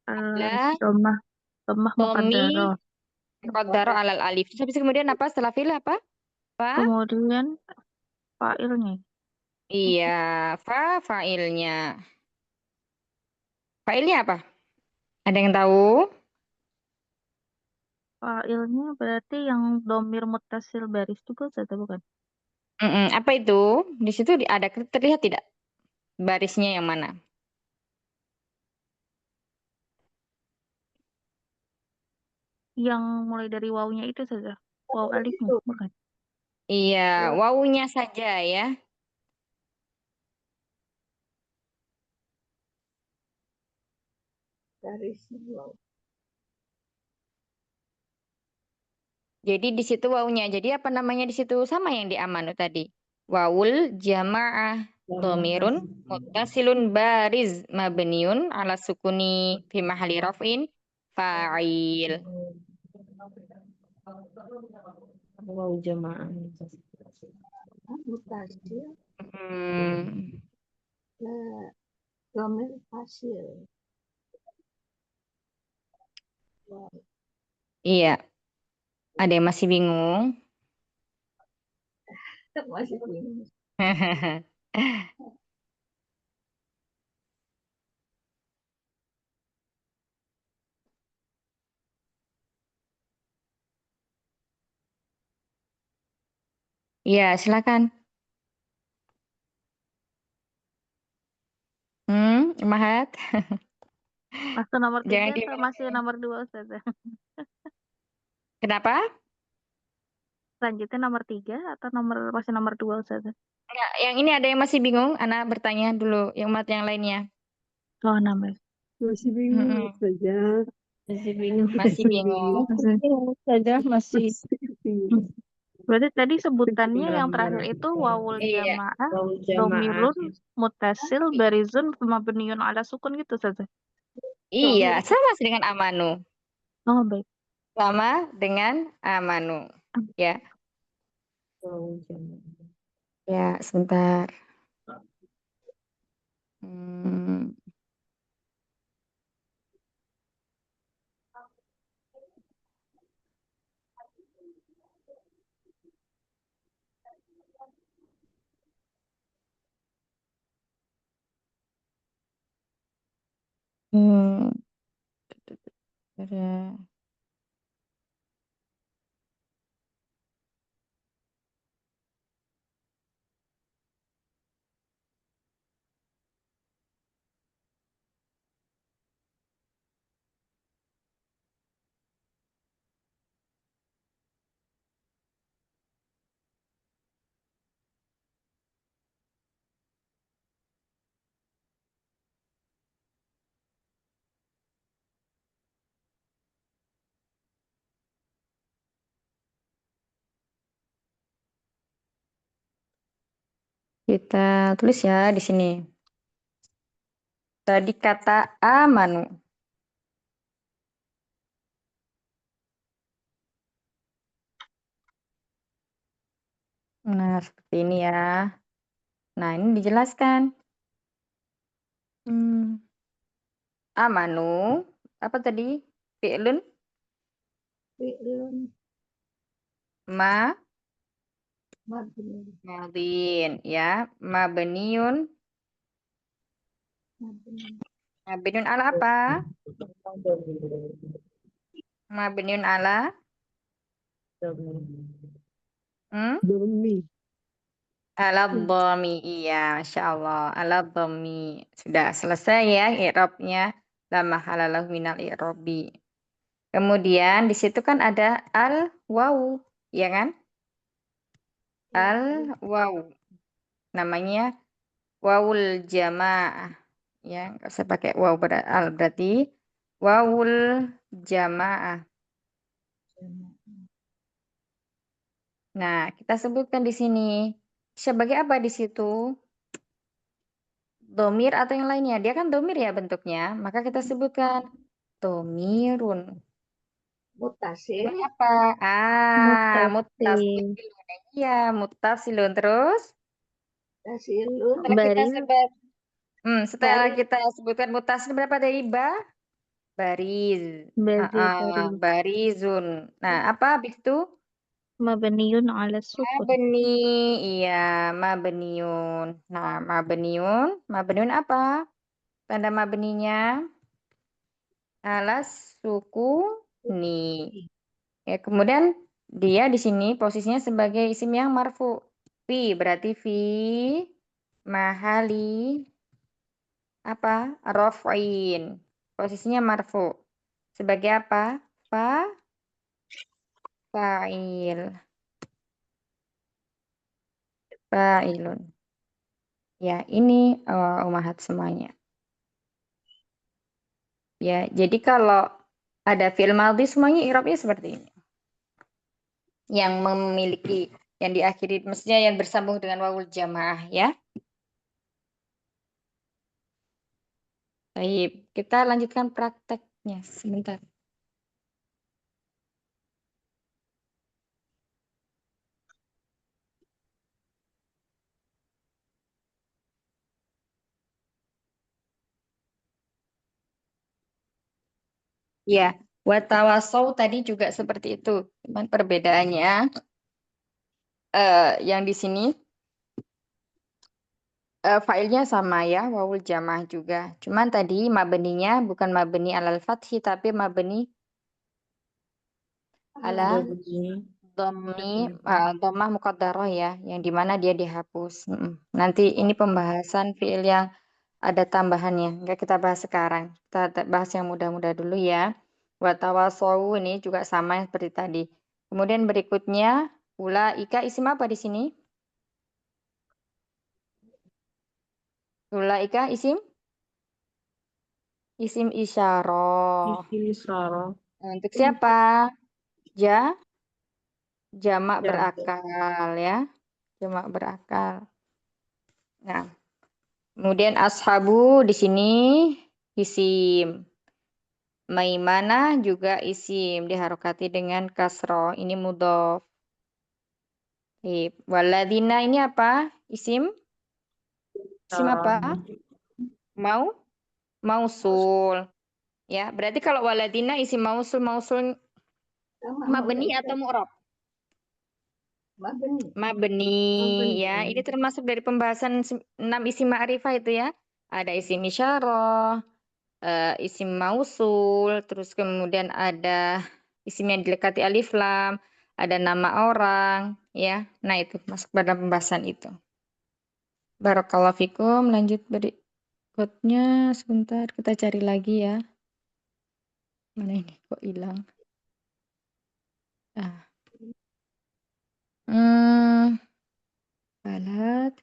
ala Domah Tomi muqaddarah. muqaddarah alal alif. Terus habis kemudian apa? Setelah fiil apa? Fa? Kemudian fa'ilnya. Iya, fa'ilnya. Fa'ilnya apa? Ada yang tahu? Fa'ilnya berarti yang domir muttasil baris juga Ustazah, bukan? Apa itu? Di situ ada terlihat tidak barisnya yang mana? Yang mulai dari wawunya itu saja. Waw alifnya, bukan? Iya, wawunya saja ya. Jadi di situ wawunya. Jadi apa namanya di situ sama yang di amanu tadi. Wawul jamaah domirun muttasilun bariz mabniun ala sukuni fi mahali raf'in fa'il. Wow, jamaah. Hmm, Domir fasil. iya. Ada yang masih bingung? Masih bingung. Iya, silakan. Mahat. Masih nomor 3 Jangan atau masih nomor 2 Ustazah? Kenapa? Selanjutnya nomor 3 atau masih nomor 2 Ustazah? Enggak, yang ini ada yang masih bingung? Anak bertanya dulu, yang mat yang lainnya. Oh, nambah. Masih bingung Mm-mm. saja. Masih bingung. Masih bingung. Saja masih. bingung. Berarti tadi sebutannya yang terakhir itu wawul Iya. jamaah, Wow, jamaah. domirun, mutasil, barizun, mabniun ala sukun gitu saja. Iya, sama dengan amanu. Oh, baik. Sama dengan amanu. Ya. Wow, jamaah. Ya, sebentar. Hmm. Hmm. Ada. Kita tulis ya di sini. Tadi kata amanu. Nah, seperti ini ya. Nah, ini dijelaskan. Amanu, apa tadi? Fi'lun, Fi'lun ma, mabni. madin, ya. Mabniun, mabniun ala apa? Mabniun ala, Domi. ala dhammi. Iya, Masya Allah. Ala dhammi. Sudah selesai ya i'rabnya. La mahala lahu minal i'rabi. Kemudian di situ kan ada al wawu, ya kan? Al wawu. Namanya wawul jamaah. Ya, nggak usah pakai waw al berarti wawul jamaah. Nah, kita sebutkan di sini. Sebagai apa di situ? Domir atau yang lainnya. Dia kan domir ya bentuknya. Maka kita sebutkan domirun. Mutasil. Sebagai apa? Mutasil. Mutasilun. Iya, mutasilun. Terus Mutasilun. setelah kita Baris. sebut, setelah Baris. kita sebutkan mutasil berapa dari ba? Bariz. Baris. Barizun. Nah, apa habis itu? Mabniun ala sukun. Mabni. Iya, mabniun. Nah, mabniun apa? Tanda mabninya alas suku ni. Ya, kemudian dia di sini posisinya sebagai isim yang marfu. Fi berarti fi mahali apa? Raf'in. Posisinya marfu. Sebagai apa? Fa'il. Fa'ilun. Ya, ini umahat semuanya. Ya, jadi kalau ada fi'il madhi semuanya i'rabnya seperti ini. Yang memiliki, yang diakhiri, mestinya yang bersambung dengan wawul jamaah ya. Baik, kita lanjutkan prakteknya sebentar. Ya, watawasau tadi juga seperti itu. Cuman perbedaannya yang di sini failnya sama ya, wawul jamaah juga. Cuman tadi mabninya bukan mabni alal fathi tapi mabni ala Domir. dhammah muqaddarah ya, yang dimana dia dihapus. Nanti ini pembahasan fiil yang ada tambahannya. Enggak kita bahas sekarang. Kita bahas yang mudah-mudah dulu ya. Watawasau ini juga sama seperti tadi. Kemudian berikutnya ulaika isim apa di sini? Ulaika isim isyarah. Isim isyarah. Untuk siapa? Jamak Ya. berakal ya. Jamak berakal. Nah, kemudian ashabu di sini isim. Maimanah juga isim diharokati dengan kasroh. Ini mudhof. Waladina ini apa? Isim? Isim apa? Mausul. Ya, berarti kalau waladina isim mausul mabni atau mu'rab? Mabni. Mabni ya. Ini termasuk dari pembahasan 6 isim ma'rifah itu ya. Ada isim isyarah, isim mausul, terus kemudian ada isim yang dilekati alif lam, ada nama orang, ya. Nah, itu masuk pada pembahasan itu. Barakallahu fikum, lanjut berikutnya sebentar kita cari lagi ya. Mana ini kok hilang? Balat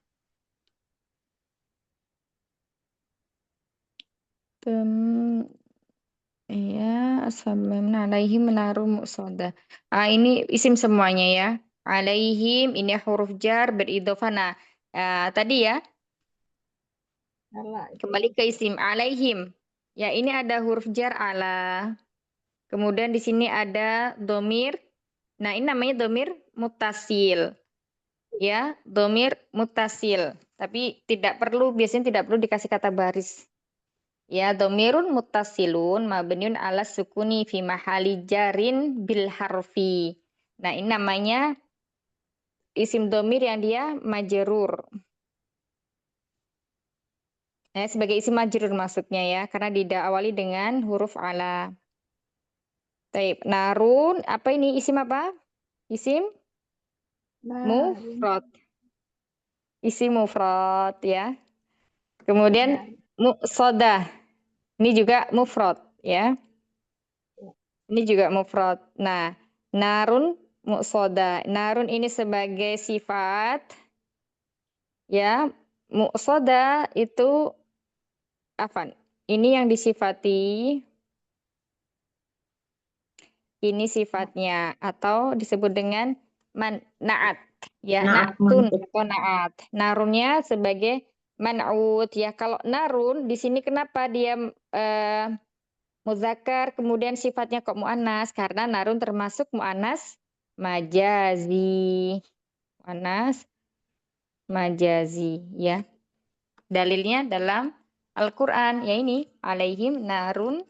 ya ashabna alaihim menaruh muqsadah. Ini isim semuanya ya. Alaihim ini huruf jar beridhofah. Nah, tadi ya kembali ke isim alaihim. Ya, ini ada huruf jar ala. Kemudian di sini ada domir. Nah, ini namanya domir mutasil. Ya, domir mutasil. Tapi biasanya tidak perlu dikasih kata baris. Ya, domirun mutasilun mabniun ala sukuni fi mahali jarin bil harfi. Nah, ini namanya isim domir yang dia majrur. Sebagai isim majrur maksudnya ya, karena diawali dengan huruf ala. Taib. Narun, apa ini isim apa? Isim mufrad. Isim mufrad ya. Kemudian muqsadah. Ini juga mufrad ya. Ini juga mufrad. Nah, narun muqsadah. Narun ini sebagai sifat ya. Muqsadah itu afan. Ini yang disifati. Ini sifatnya atau disebut dengan naat ya, Naat naatun man'ut. atau naat. Narunnya sebagai man'ut ya. Kalau narun di sini kenapa dia muzakkar kemudian sifatnya kok muannas? Karena narun termasuk muannas majazi. Muannas majazi ya. Dalilnya dalam Al-Qur'an ya ini alaihim narum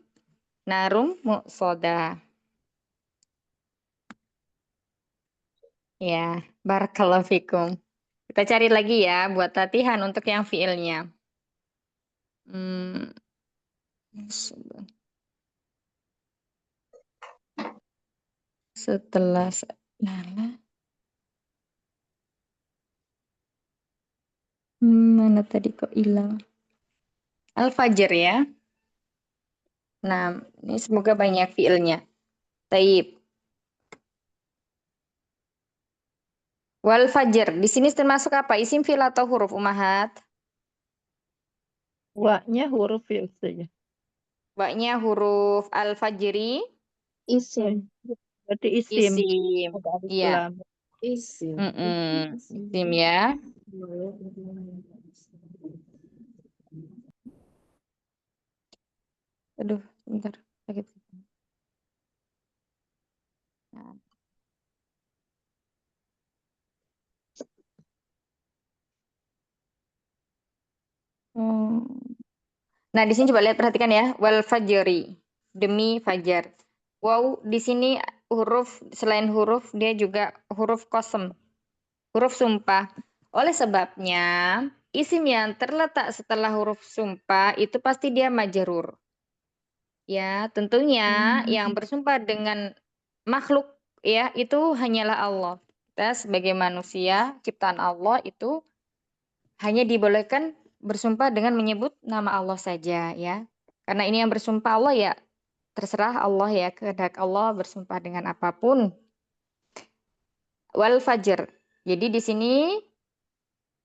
muqsadah. Ya, barakallahu fikum. Kita cari lagi ya buat latihan untuk yang fiilnya. Hmm. Setelah Nala. Mana tadi kok hilang? Al-Fajr ya. Nah, ini semoga banyak fiilnya. Taib. Wal fajr. Di sini termasuk apa? Isim fiil atau huruf umahat? Wa-nya huruf ya Ustazah. Wa-nya huruf al-fajri. Isim. Berarti isim. Isim. Ada alif Iya. lam. Isim. Isim ya. Aduh, bentar. Sakit. Nah. Nah, di sini coba lihat perhatikan ya. Wal fajri. Demi fajar. Wow, di sini huruf selain huruf dia juga huruf qasam. Huruf sumpah. Oleh sebabnya isim yang terletak setelah huruf sumpah itu pasti dia majrur. Ya, tentunya yang bersumpah dengan makhluk ya itu hanyalah Allah. Kita sebagai manusia ciptaan Allah itu hanya dibolehkan bersumpah dengan menyebut nama Allah saja ya. Karena ini yang bersumpah Allah ya terserah Allah ya, kehendak Allah bersumpah dengan apapun. Wal fajr. Jadi di sini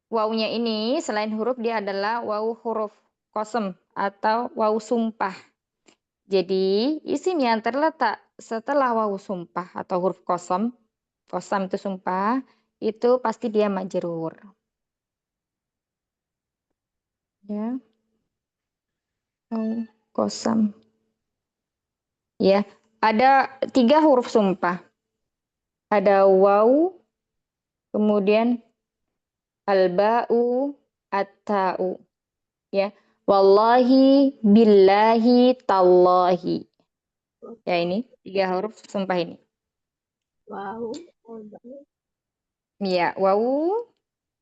wawunya ini selain huruf dia adalah wawu huruf qasam atau wawu sumpah. Jadi isim yang terletak setelah wawu sumpah atau huruf qasam itu sumpah, itu pasti dia majrur. Ya. Wawu qasam. Ya, ada 3 huruf sumpah. Ada wawu, kemudian al-ba'u, at-ta'u. Ya. Wallahi, billahi, tallahi. Ya ini 3 huruf sumpah ini. Wow. Ya, wawu,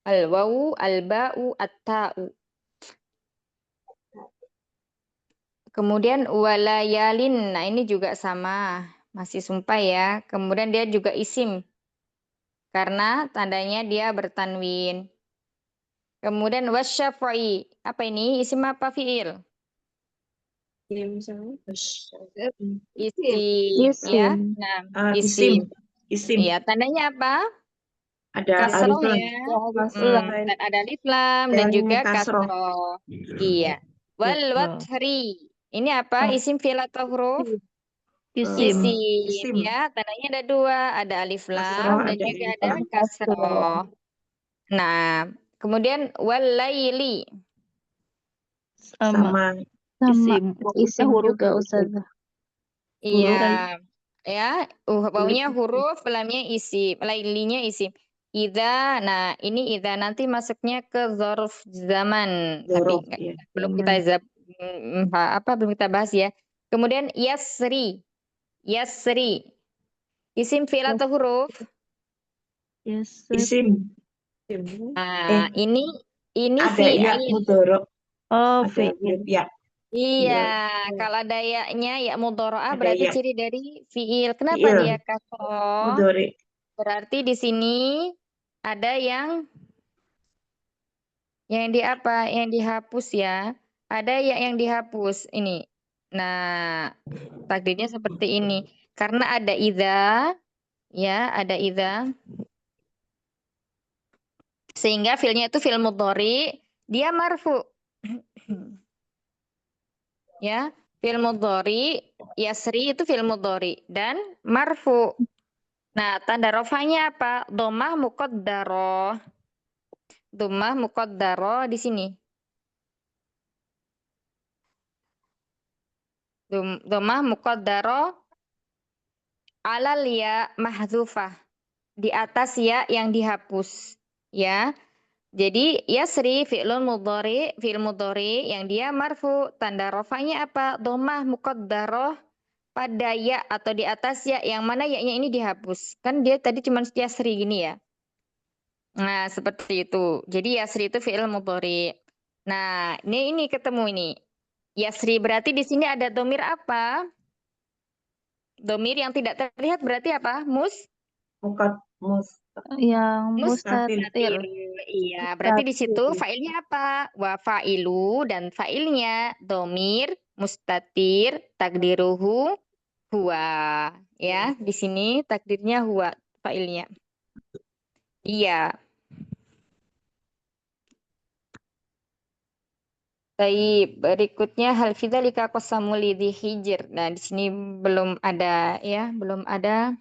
al-wawu, al-ba'u, at-ta'u. Kemudian walayalin. Nah, ini juga sama, masih sumpah ya. Kemudian dia juga isim. Karena tandanya dia bertanwin. Kemudian wasyafa'i. Apa ini? Isim apa fi'il? Isim. Isim ya. Isim. Nah, Isim. isim. Isim. Iya, tandanya apa? Ada Kasroh alif lam. ya. Lam. Dan ada alif lam dan juga kasroh. kasroh. Iya. Wal wathri. Ini apa? Isim fi'il atau huruf? Isim. Isim ya. Tandanya ada 2, ada alif lam Kasroh, dan ada juga alif ada lam. kasroh. Nah, kemudian wal laili. Sama. Sama Isim. isim Huruf juga huruf. Ustazah. Iya. Ya, baunya huruf, lamnya isim, lailinya isim. Idza, nah ini idza nanti masuknya ke dzarf zaman, tapi Dzaraf, ya. belum kita belum kita bahas ya. Kemudian yasri. Yasri. Isim fi'il atau huruf? Yes. Isim. Nah, ini Ada ya fi'il. mudorok. Oh, Ada huruf ya. Iya, Iya. kalau ada ya-nya ya mudharaah Ada berarti ya. ciri dari fi'il. Kenapa Fi'il. dia kasroh? Mudorek. Berarti di sini ada yang di apa? Yang dihapus ya. Ada yang dihapus ini. Nah, takdirnya seperti ini. Karena ada idza, ya, ada idza. Sehingga fi'ilnya itu fi'il mudhari, dia marfu. Ya, fi'il mudhari, yasri itu fi'il mudhari dan marfu. Nah, tanda rofanya apa? Dhammah muqaddarah. Dhammah muqaddarah di sini. Dhammah muqaddarah alal ya mahdzufah. Di atas ya yang dihapus. Ya. Jadi yasri fi'il mudhari yang dia marfu. Tanda rofanya apa? Dhammah muqaddarah pada ya atau di atas ya, yang mana ya-nya ini dihapus. Kan dia tadi cuma yasri gini ya. Nah, seperti itu. Jadi yasri itu fi'il mudhari. Nah, ini ketemu ini. Yasri berarti di sini ada domir apa? Domir yang tidak terlihat berarti apa? Yang Mustatir. mustatir. Iya, berarti di situ Mustatir. failnya apa? Wa fa'ilu dan failnya domir mustatir takdiruhu huwa. Ya, di sini takdirnya huwa failnya. Iya. Baik, berikutnya hal fidzalika qasamul lidhi hijr. Nah, di sini belum ada ya, belum ada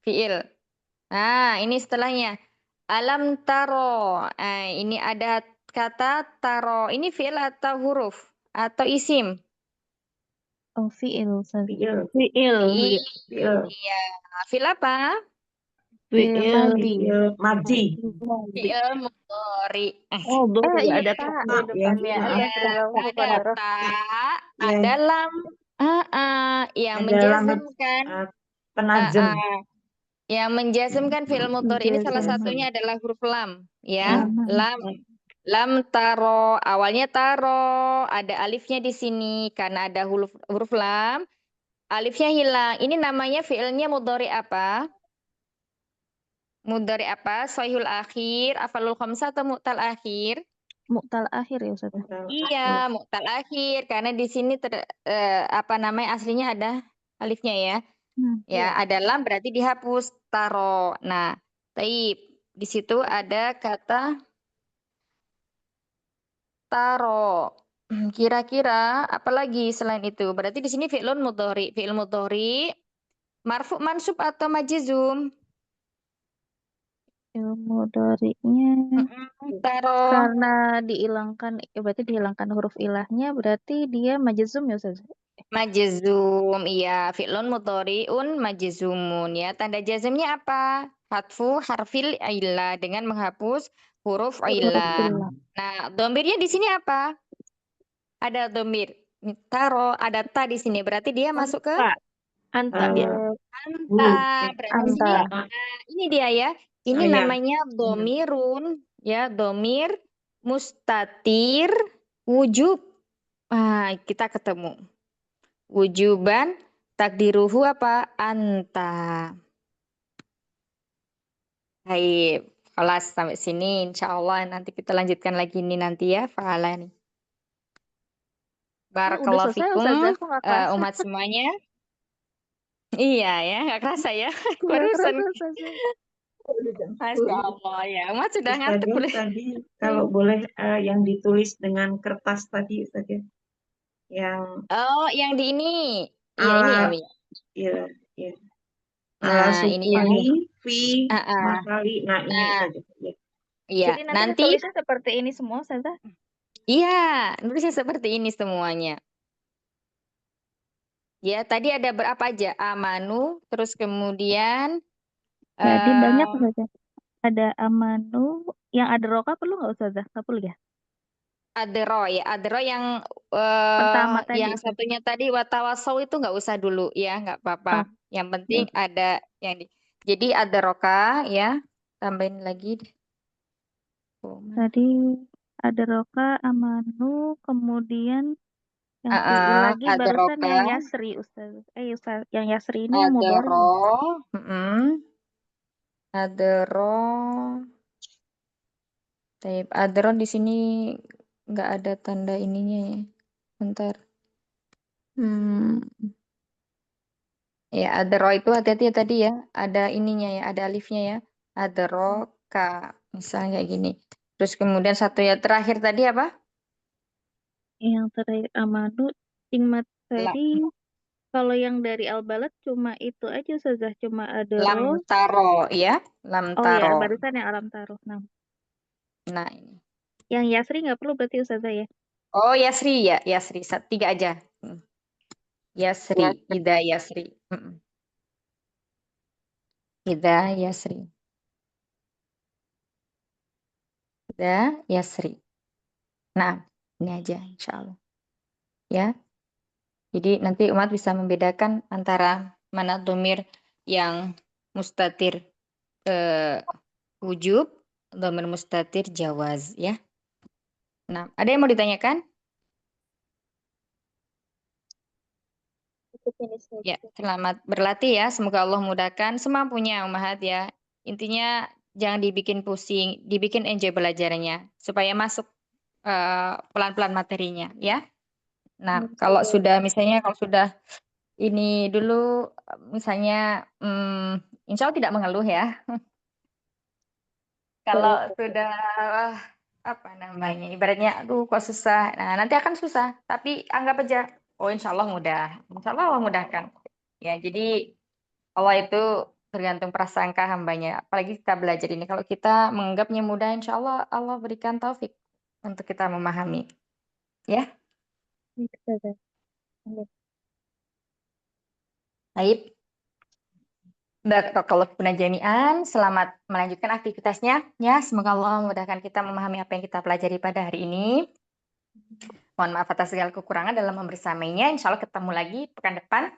fiil. Nah, ini setelahnya. Alam taro. Nah, ini ada kata taro. Ini fiil atau huruf atau isim? Oh, fi'il Ustaz. Fi'il. Fi'il. Iya. Fiil apa? Fi'il madi. Fi'il madhi. Fiil mudhari. Oh, juga iya, ada Ta. tak di Maaf ya. depannya. Maaf. Ada kalau Ada muqaddarah. ta, Ya. ada lam. Yang Ada menjazmkan. penajam. Yang menjazmkan fi'il mudhari ini salah Menjazmkan. satunya adalah huruf lam, ya. Lam. Lam taro, awalnya taro, ada alifnya di sini karena ada huruf lam, alifnya hilang. Ini namanya fi'ilnya mudhari apa? Mudhari apa? Sahihul akhir, afalul khamsah atau mu'tal akhir? Mu'tal akhir ya Ustaz. Iya, mu'tal akhir karena di sini aslinya ada alifnya ya. Ya, ada lam berarti dihapus taro. Nah, taib. Di situ ada kata taro. Kira-kira apa lagi selain itu? Berarti di sini fi'lun mudhari. Fi'il mudhari marfu mansub atau majzum? Ilmu darinya Taro karena dihilangkan, berarti dihilangkan huruf ilahnya, berarti dia majzum ya Ustaz. majzum. Iya, fi'lun mudhari'un majzumun ya. Tanda jazmnya apa? Hatfu harfil illah dengan menghapus huruf illah. Illah. Nah, domirnya di sini apa? Ada domir. Taro, ada ta di sini. Berarti dia masuk ke Anta ya. anta. Berarti di sini Anta. ini dia ya. Ini Saya. namanya domirun ya, domir mustatir wujub. Kita ketemu. Wujuban takdiruhu apa? Anta. Baik, kelas sampai sini insya Allah nanti kita lanjutkan lagi ini nanti ya fa'ala nih. Udah Barakallahu selesai fikum Ustazah, aku nggak kerasa. umat semuanya. Iya ya, nggak kerasa ya. Nggak Barusan. kerasa Ustazah. Masya Allah ya, umat sudah ngantuk Ustazah, boleh. tadi kalau boleh yang ditulis dengan kertas tadi Ustazah. Yang Oh, yang di ini. Iya ini ya, ala Mi. ya, ya. Nah, Ala ini ya. sukuni fi Ah, ah. makali. Nah, ini Nah, Ustazah. Ya. iya. Jadi nanti Nanti tulisnya seperti ini semua Ustazah. iya, nulisnya seperti ini semuanya. Ya, tadi ada berapa aja? Amanu, terus kemudian Jadi banyak eh Ustazah. Ada amanu, yang ada roka perlu nggak Ustazah? Nggak perlu ya? adro ya, adro yang Pertama tadi yang Ustazah. satunya tadi watawasau itu nggak usah dulu ya, nggak apa-apa. Oh, Yang penting ada yang di. Jadi adroka ya, tambahin lagi. Oh, mana? tadi ada roka, amanu, kemudian yang fi'il lagi barusan Adroka, yang yasri Ustazah. Ustaz, yang yasri ini yang mudhari. adro, adro. Taib adro di sini nggak ada tanda ininya ya. Bentar. Ya, adro itu hati-hati ya tadi ya. Ada ininya ya, ada alifnya ya. Adroka, misalnya kayak gini. Terus kemudian satu ya terakhir tadi apa? Yang terakhir amanu, tingmat La. tadi Kalau yang dari Al-Balad cuma itu aja Ustazah, cuma ada Lam ro. taro ya, lam Oh ya, taro. barusan yang alam taruh. Nah, Nah ini. yang Yasri nggak perlu berarti Ustazah ya. Oh Yasri ya, Yasri. Tiga aja. Yasri, Ida Yasri. Ida Yasri. Ida Yasri. Nah, ini aja insya Allah. Ya. Jadi nanti umat bisa membedakan antara mana domir yang mustatir wujub, domir mustatir jawaz ya. Nah, ada yang mau ditanyakan? Ya, selamat berlatih ya. Semoga Allah mudahkan semampunya Ummahat ya. Intinya jangan dibikin pusing, dibikin enjoy belajarnya supaya masuk pelan-pelan materinya ya. Nah, kalau sudah misalnya kalau sudah ini dulu misalnya insya Allah tidak mengeluh ya. Kalau sudah apa namanya ibaratnya aduh kok susah. Nah, nanti akan susah, tapi anggap aja oh insya Allah mudah. Insya Allah Allah mudahkan. Ya, jadi Allah itu tergantung prasangka hambanya. Apalagi kita belajar ini. Kalau kita menganggapnya mudah, insya Allah Allah berikan taufik untuk kita memahami. Ya, Ustazah. baik. Barakallahu jami'an. Selamat melanjutkan aktivitasnya. Ya, semoga Allah memudahkan kita memahami apa yang kita pelajari pada hari ini. Mohon maaf atas segala kekurangan dalam membersamainya. Insya Allah ketemu lagi pekan depan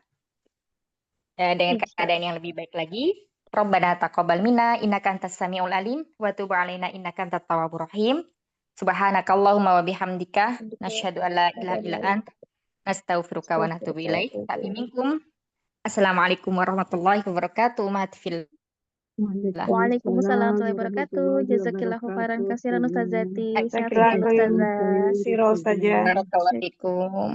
dengan keadaan yang lebih baik lagi. Rabbana taqabbal minna innaka antas samiul alim wa tub alaina innaka antat tawwabur rahim. Subhanakallahumma wa bihamdika nasyhadu an la ilaha illa anta nastaghfiruka wa natubu ilaik. Tapi minkum. Assalamualaikum warahmatullahi wabarakatuh. Mahfil. Waalaikumsalam warahmatullahi wabarakatuh. Jazakillahu khairan katsiran Ustazati. Sehat Jazakallahu selalu khairan Ustazah. katsiran, Ustazah. Barakallahu fikum.